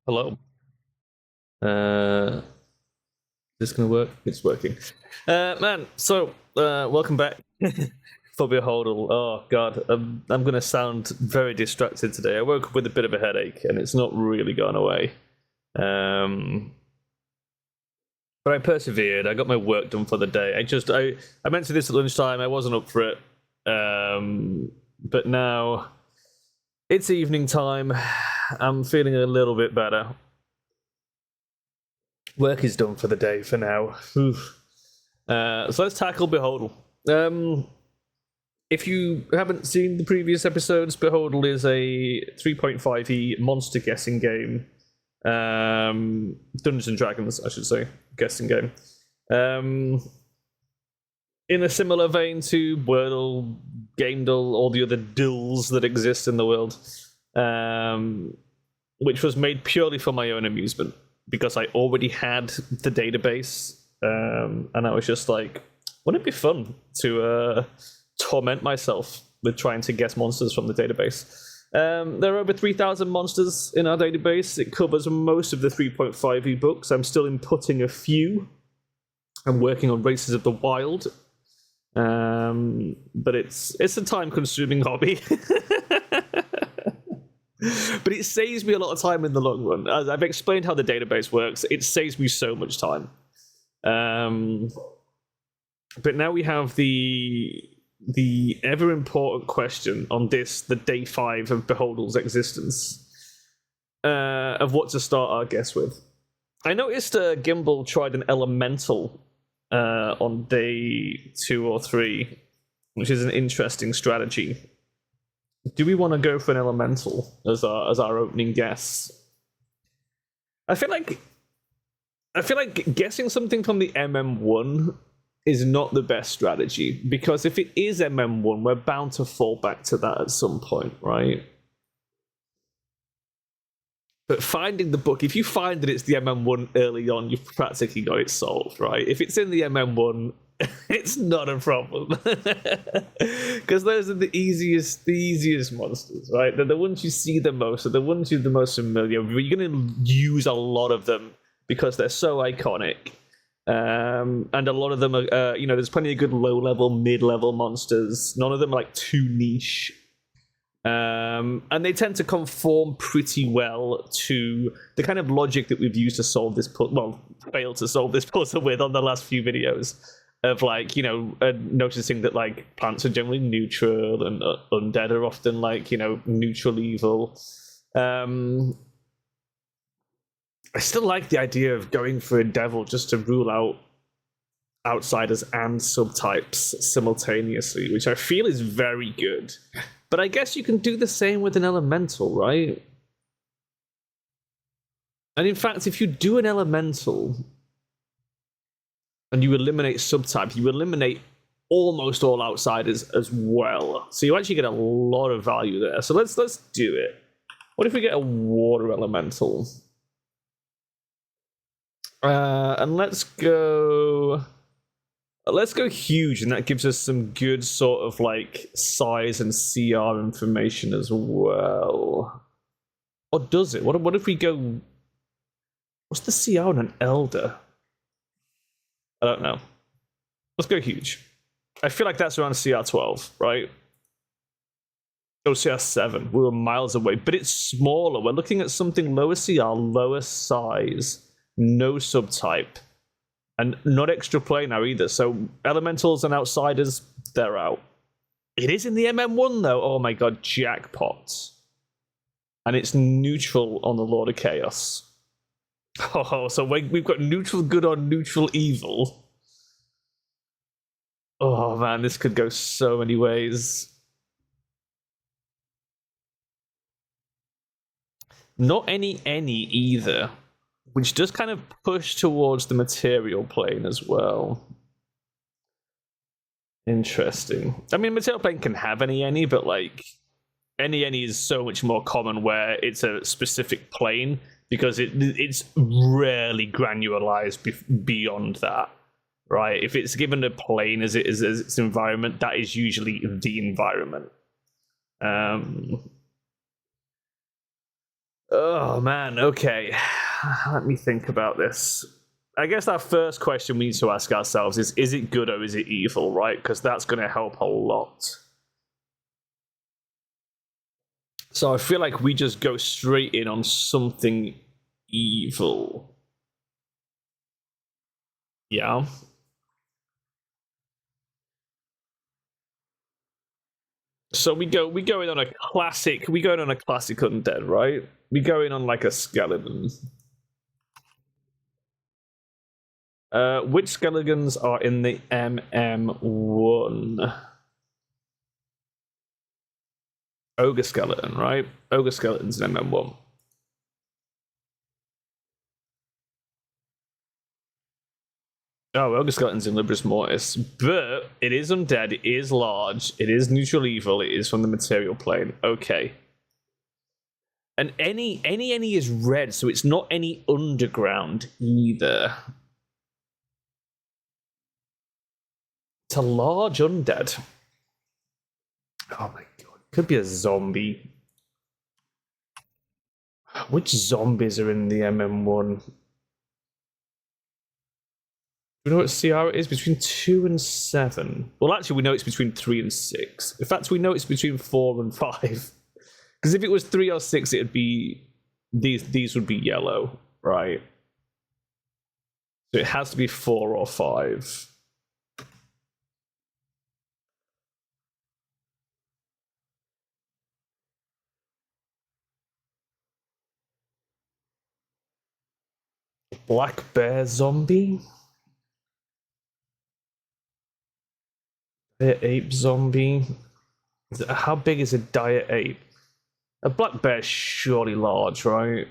Hello. Is this gonna work? It's working. Man, so welcome back for Beholdle. Oh god, I'm gonna sound very distracted today. I woke up with a bit of a headache and it's not really gone away. Um, but I persevered. I got my work done for the day. I meant to do this at lunchtime. I wasn't up for it. But now it's evening time. I'm feeling a little bit better. Work is done for the day for now. So let's tackle Beholdle. If you haven't seen the previous episodes, Beholdle is a 3.5e monster guessing game. Dungeons and Dragons, I should say, guessing game. In a similar vein to Wordle, Gamedle, all the other dills that exist in the world, which was made purely for my own amusement because I already had the database, and I was just like, wouldn't it be fun to torment myself with trying to guess monsters from the database? There are over 3,000 monsters in our database. It covers most of the 3.5e books. I'm still inputting a few. I'm working on Races of the Wild, but it's a time-consuming hobby. But it saves me a lot of time in the long run. As I've explained how the database works, it saves me so much time. But now we have the ever important question on this, the day 5 of Beholdle's existence, of what to start our guess with. I noticed Gimbal tried an elemental on day 2 or 3, which is an interesting strategy. Do we want to go for an elemental as our opening guess? I feel like guessing something from the MM1 is not the best strategy, because if it is MM1, we're bound to fall back to that at some point, right? But finding the book, if you find that it's the MM1 early on, you've practically got it solved, right? If it's in the MM1, it's not a problem. Because those are the easiest monsters, right? They're the ones you see the most, they're the ones you're the most familiar with. You're going to use a lot of them because they're so iconic. And a lot of them are, there's plenty of good low-level, mid-level monsters. None of them are like too niche. And they tend to conform pretty well to the kind of logic that we've used to solve this failed to solve this puzzle with on the last few videos, of like, noticing that like plants are generally neutral and undead are often like, neutral evil. I still like the idea of going for a devil just to rule out outsiders and subtypes simultaneously, which I feel is very good. But I guess you can do the same with an elemental, right? And in fact, if you do an elemental and you eliminate subtype, you eliminate almost all outsiders as well. So you actually get a lot of value there. So let's do it. What if we get a water elemental? And let's go huge, and that gives us some good sort of like size and CR information as well. Or does it? What if we go... What's the CR on an elder? I don't know. Let's go huge. I feel like that's around CR 12, right? Oh, CR 7. We were miles away, but it's smaller. We're looking at something lower CR, lower size, no subtype, and not extra planar either. So elementals and outsiders, they're out. It is in the MM1 though. Oh my god, jackpot. And it's neutral on the Lord of Chaos. Oh, so we've got neutral good on neutral evil. Oh man, this could go so many ways. Not any either, which does kind of push towards the material plane as well. Interesting. I mean, material plane can have any, but like any is so much more common where it's a specific plane, because it's rarely granularized beyond that, right? If it's given a plane as its environment, that is usually the environment. Oh man, okay. Let me think about this. I guess that first question we need to ask ourselves is it good or is it evil, right? Because that's going to help a lot. So I feel like we just go straight in on something evil. Yeah. So we go in on a classic. We go in on a classic undead, right? We go in on like a skeleton. Which skeletons are in the MM1? Ogre skeleton, right? Ogre skeleton's in MM1. Oh, Ogre skeleton's in Libris Mortis, but it is undead. It is large. It is neutral evil. It is from the material plane. Okay. And any is red, so it's not any underground either. It's a large undead. Oh my god. Could be a zombie. Which zombies are in the MM1? Do you know what CR it is? Between 2 and 7. Well, actually, we know it's between 3 and 6. In fact, we know it's between 4 and 5. Because if it was 3 or 6, it'd be... These would be yellow, right? So it has to be 4 or 5. Black bear zombie? Dire ape zombie? How big is a dire ape? A black bear's surely large, right?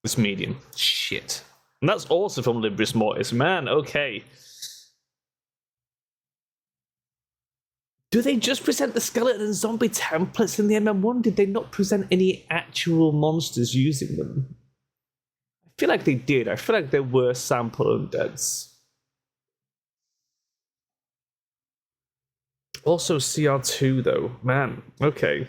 It's medium. Shit. And that's also from Libris Mortis. Man, okay. Do they just present the skeleton and zombie templates in the MM1? Did they not present any actual monsters using them? I feel like they did. I feel like there were sample undeads. Also CR2 though. Man, okay.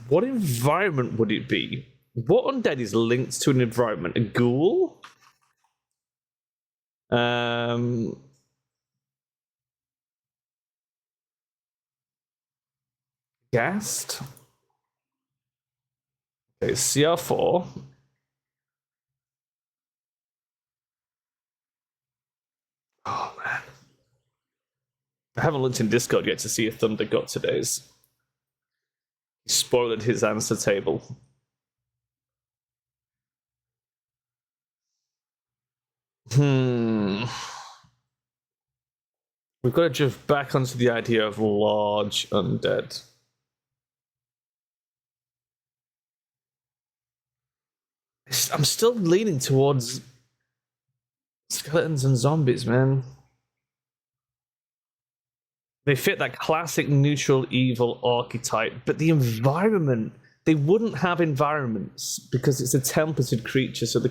What environment would it be? What undead is linked to an environment? A ghoul? Ghast? Okay, CR4. Oh man. I haven't looked in Discord yet to see if Thunder got today's. He spoiled his answer table. We've got to drift back onto the idea of large undead. I'm still leaning towards skeletons and zombies, man. They fit that classic neutral evil archetype, but the environment, they wouldn't have environments because it's a templated creature, so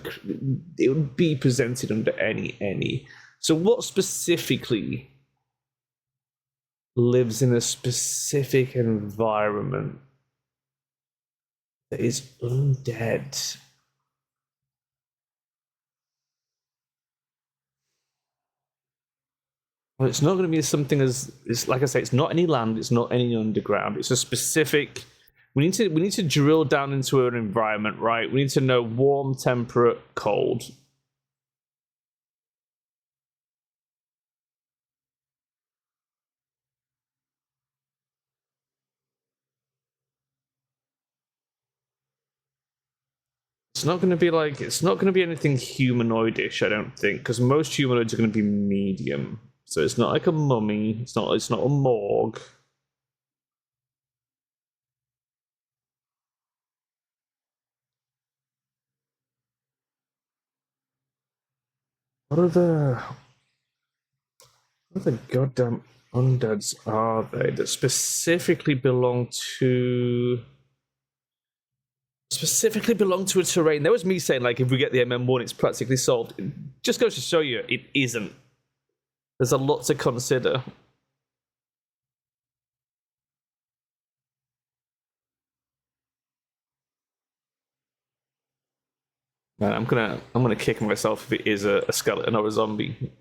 it would be presented under any. So what specifically lives in a specific environment that is undead? Well, it's not going to be something as it's like I say, it's not any land, it's not any underground. It's a specific. We need to drill down into an environment, right? We need to know warm, temperate, cold. It's not going to be like it's not going to be anything humanoidish, I don't think, because most humanoids are going to be medium. So it's not like a mummy. It's not a morgue. What are the goddamn undeads are they that specifically belong to a terrain? That was me saying, like, if we get the MM1, it's practically solved. It just goes to show you it isn't. There's a lot to consider. Man, I'm gonna kick myself if it is a skeleton or a zombie.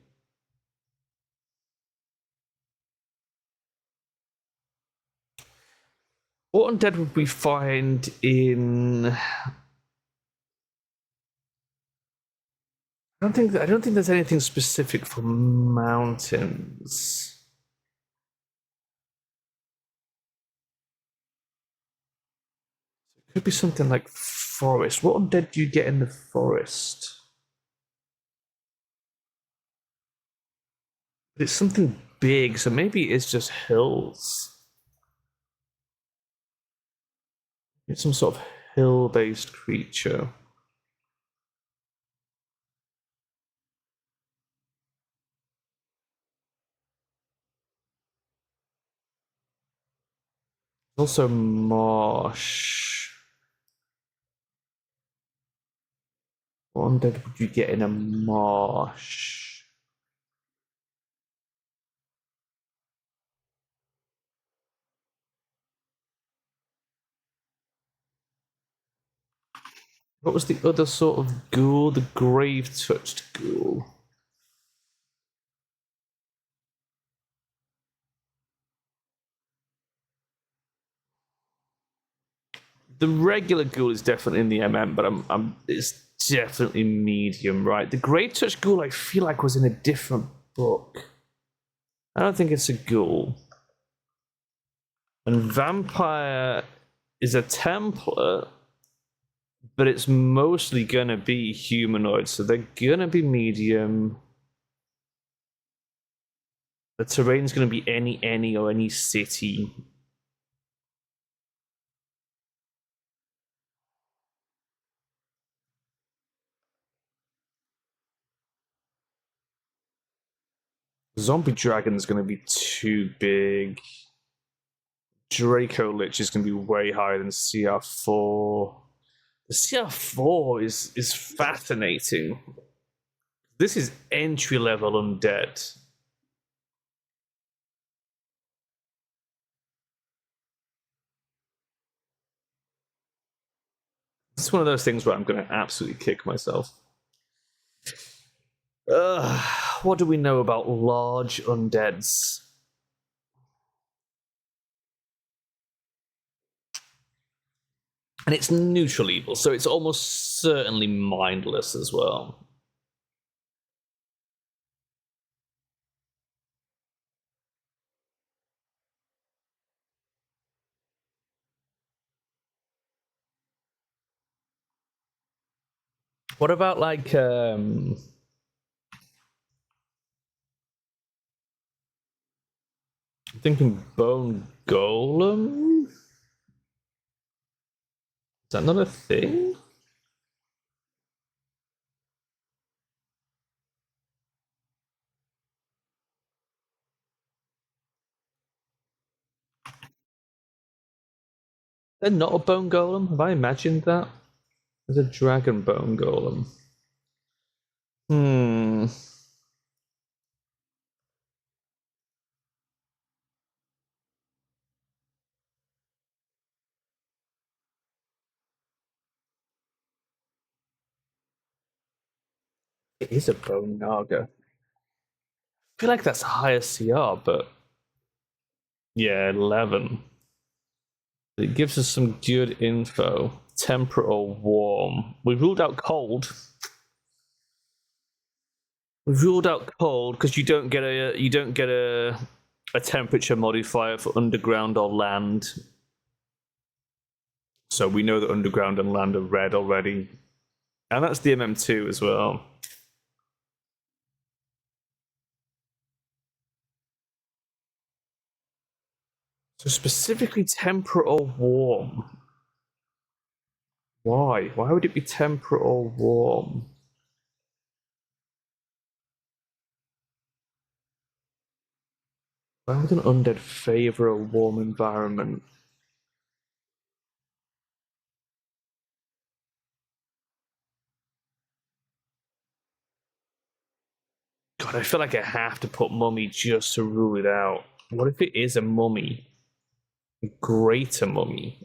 What undead would we find in? I don't think there's anything specific for mountains. It could be something like forest. What undead do you get in the forest? But it's something big, so maybe it's just hills. It's some sort of hill-based creature. Also marsh. What undead would you get in a marsh? What was the other sort of ghoul? The grave-touched ghoul. The regular ghoul is definitely in the MM, but it's definitely medium, right? The Great Touch Ghoul, I feel like, was in a different book. I don't think it's a ghoul. And Vampire is a Templar, but it's mostly gonna be humanoid, so they're gonna be medium. The terrain's gonna be any or any city. Zombie Dragon's gonna be too big. Draco Lich is gonna be way higher than CR4. The CR4 is fascinating. This is entry level undead. It's one of those things where I'm going to absolutely kick myself. What do we know about large undeads? And it's neutral evil, so it's almost certainly mindless as well. What about like I'm thinking bone golem? Is that not a thing? They're not a bone golem? Have I imagined that? There's a dragon bone golem. Hmm. It is a bone naga. I feel like that's higher CR, but yeah, 11. It gives us some good info. Temperate or warm. We've ruled out cold. We've ruled out cold because you don't get a temperature modifier for underground or land. So we know that underground and land are red already. And that's the MM2 as well. So specifically temperate or warm. Why? Why would it be temperate or warm? Why would an undead favor a warm environment? God, I feel like I have to put mummy just to rule it out. What if it is a mummy? A greater mummy?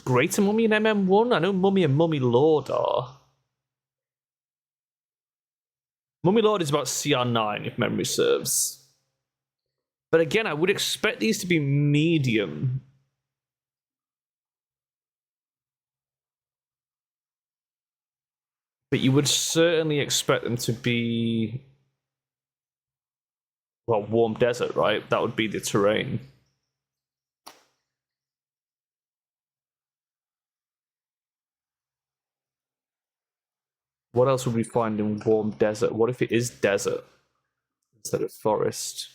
Greater Mummy in MM1? I know Mummy and Mummy Lord are. Mummy Lord is about CR9, if memory serves. But again, I would expect these to be medium. But you would certainly expect them to be, well, warm desert, right? That would be the terrain. What else would we find in warm desert? What if it is desert instead of forest?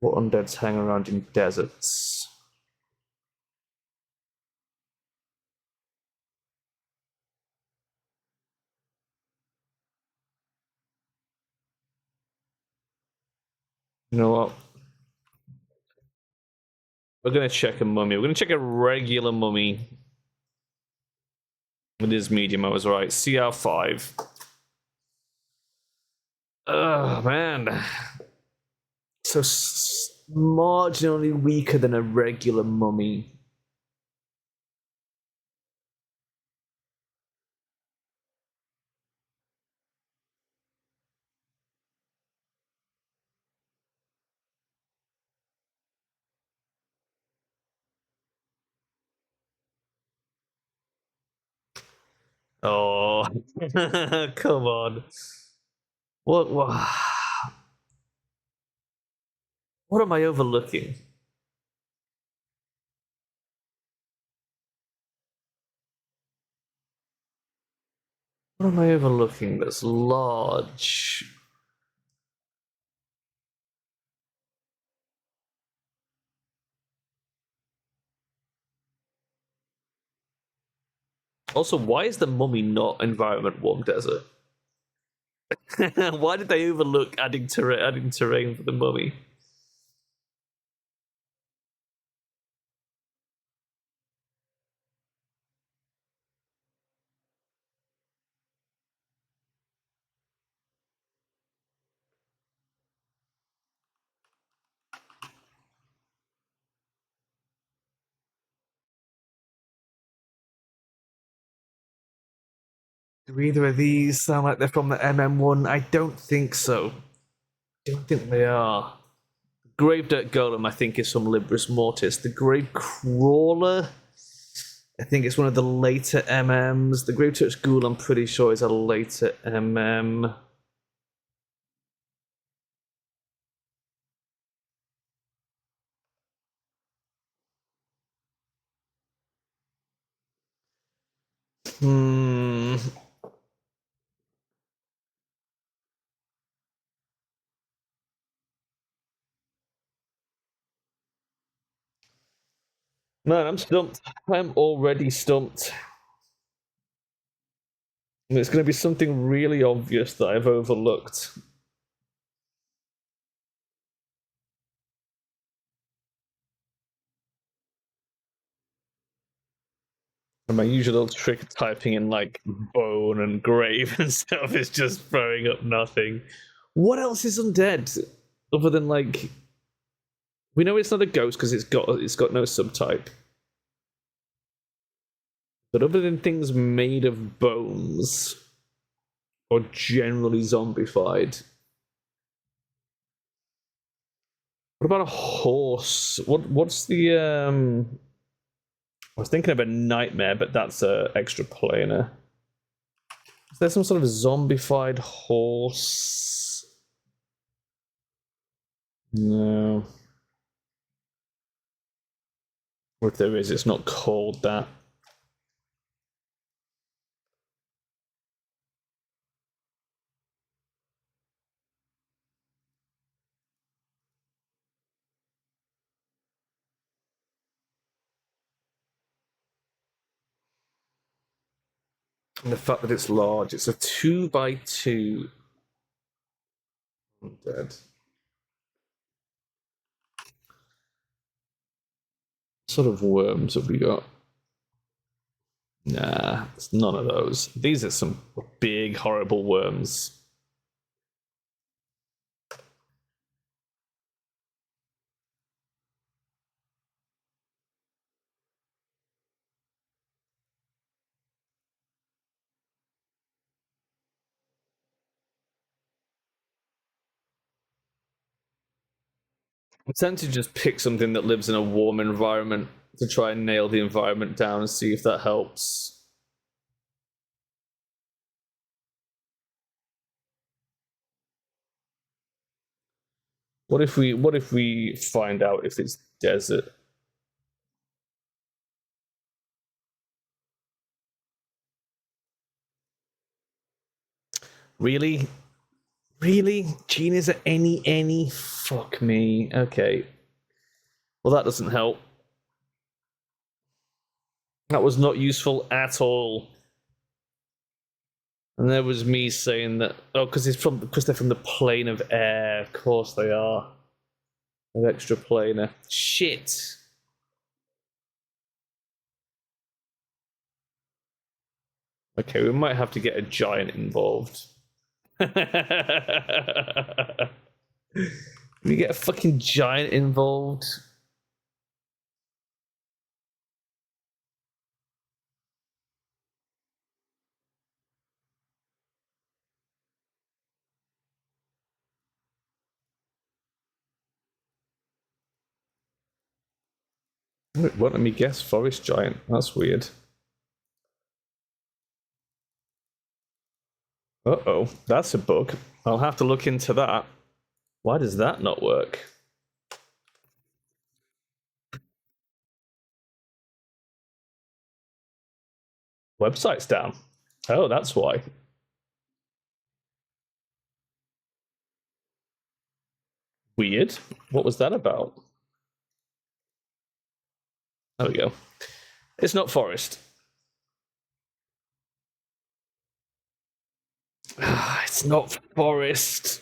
What undeads hang around in deserts? You know what? We're gonna check a mummy. We're gonna check a regular mummy. It is medium, I was right. CR5. Oh, man. So marginally weaker than a regular mummy. Oh, come on. What, what am I overlooking? What am I overlooking that's large? Also, why is the mummy not environment warm desert? Why did they overlook adding terrain for the mummy? Do either of these sound like they're from the MM1? I don't think so. I don't think they are. Grave Dirt Golem, I think, is from Libris Mortis. The Grave Crawler, I think it's one of the later MMs. The Grave Touch Ghoul, I'm pretty sure, is a later MM. Hmm. Man, I'm stumped. I'm already stumped. And it's going to be something really obvious that I've overlooked. And my usual trick typing in like bone and grave and stuff is just throwing up nothing. What else is undead? Other than like, we know it's not a ghost because it's got no subtype. But other than things made of bones or generally zombified, what about a horse? What's the I was thinking of a nightmare, but that's a extra planar. Is there some sort of zombified horse? No. Or if there is, it's not called that. And the fact that it's large, it's a 2x2. I'm dead. What sort of worms have we got? Nah, it's none of those. These are some big, horrible worms. I tend to just pick something that lives in a warm environment to try and nail the environment down and see if that helps. What if we find out if it's desert? Really? Really? Gene, is there any? Fuck me. Okay. Well, that doesn't help. That was not useful at all. And there was me saying that, oh, because they're from the plane of air. Of course they are. An extra planar. Shit. Okay, we might have to get a giant involved. We get a fucking giant involved. What? Let me guess. Forest giant. That's weird. Uh-oh, that's a bug. I'll have to look into that. Why does that not work? Website's down. Oh, that's why. Weird. What was that about? There we go. It's not forest. It's not forest.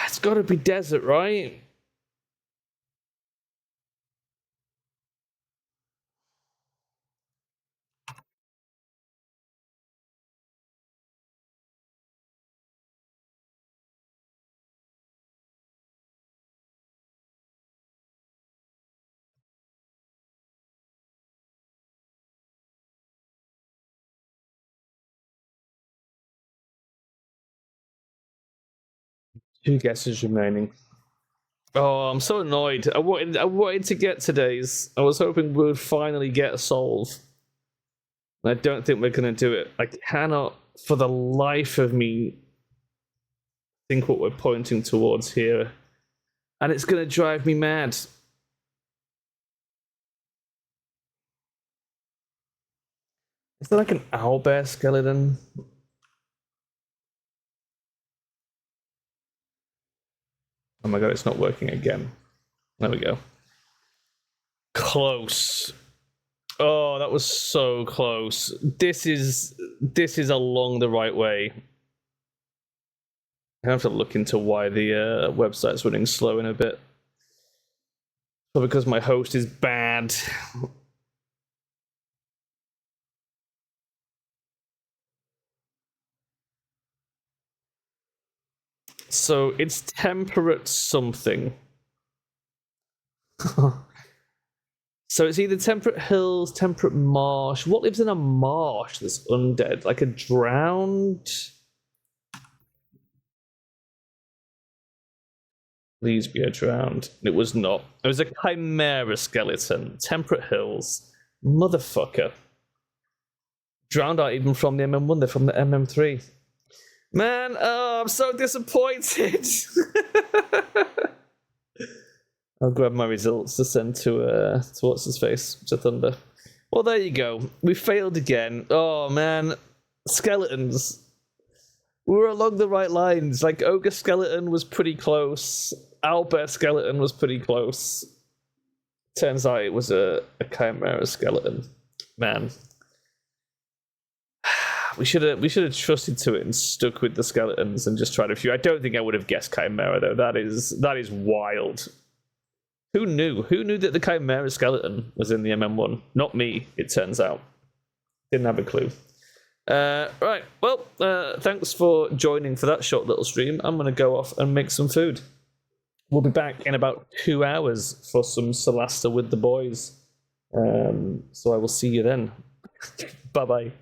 It's got to be desert, right? Two guesses remaining. Oh, I'm so annoyed. I wanted to get today's. I was hoping we would finally get a solve. I don't think we're going to do it. I cannot, for the life of me, think what we're pointing towards here. And it's going to drive me mad. Is there like an owlbear skeleton? Oh my god, it's not working again. There we go. Close. Oh, that was so close. This is along the right way. I have to look into why the website's running slow in a bit. But because my host is bad. So it's temperate something. So it's either temperate hills, temperate marsh. What lives in a marsh that's undead? Like a drowned? Please be a drowned. It was not. It was a chimera skeleton. Temperate hills. Motherfucker. Drowned aren't even from the MM1, they're from the MM3. Man, oh, I'm so disappointed. I'll grab my results to send to what's his face, to Thunder. Well, there you go. We failed again. Oh man, skeletons. We were along the right lines. Like ogre skeleton was pretty close. Owlbear skeleton was pretty close. Turns out it was a chimera skeleton. Man, we should have trusted to it and stuck with the skeletons and just tried a few. I don't think I would have guessed chimera though. That is wild. Who knew? Who knew that the chimera skeleton was in the MM1? Not me, it turns out. Didn't have a clue. Right, well, thanks for joining for that short little stream. I'm going to go off and make some food. We'll be back in about 2 hours for some Solasta with the boys. So I will see you then. Bye-bye.